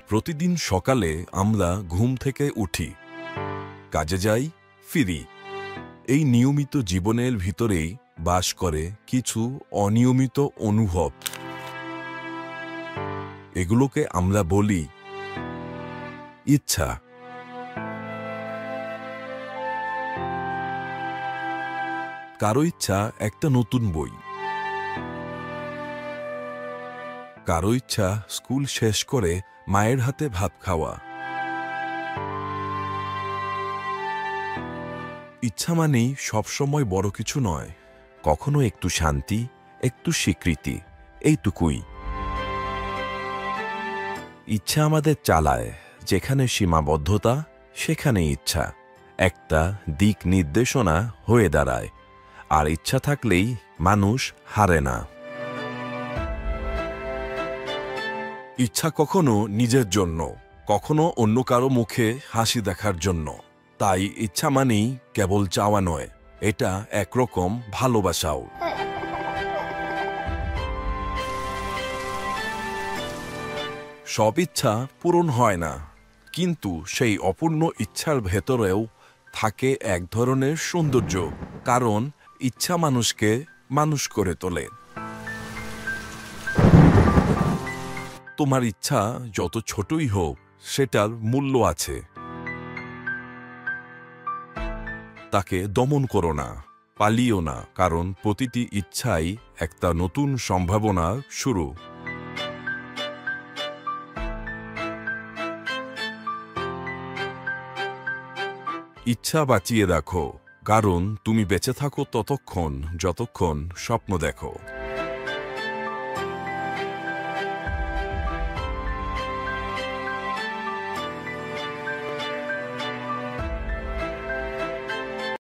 প্রতিদিন সকালে আমরা ঘুম থেকে উঠি, কাজে যাই, ফিরি। এই নিয়মিত জীবনের ভিতরেই বাস করে কিছু অনিয়মিত অনুভব। এগুলোকে আমরা বলি ইচ্ছা। কারো ইচ্ছা একটা নতুন বই, কারো ইচ্ছা স্কুল শেষ করে মায়ের হাতে ভাত খাওয়া। ইচ্ছা মানেই সবসময় বড় কিছু নয়, কখনো একটু শান্তি, একটু স্বীকৃতি, এইটুকুই। ইচ্ছা আমাদের চালায়, যেখানে সীমাবদ্ধতা সেখানে ইচ্ছা একটা দিক নির্দেশনা হয়ে দাঁড়ায়। আর ইচ্ছা থাকলেই মানুষ হারে না। ইচ্ছা কখনো নিজের জন্য, কখনো অন্য কারো মুখে হাসি দেখার জন্য। তাই ইচ্ছা মানেই কেবল চাওয়া নয়, এটা একরকম ভালোবাসাও। সব ইচ্ছা পূরণ হয় না, কিন্তু সেই অপূর্ণ ইচ্ছার ভেতরেও থাকে এক ধরনের সৌন্দর্য, কারণ ইচ্ছা মানুষকে মানুষ করে তোলে। তোমার ইচ্ছা যত ছোটই হোক, সেটার মূল্য আছে। তাকে দমন করো না, পালিও না, কারণ প্রতিটি ইচ্ছাই একটা নতুন সম্ভাবনার শুরু। ইচ্ছা বাঁচিয়ে রাখো, কারণ তুমি বেঁচে থাকো ততক্ষণ যতক্ষণ স্বপ্ন দেখো।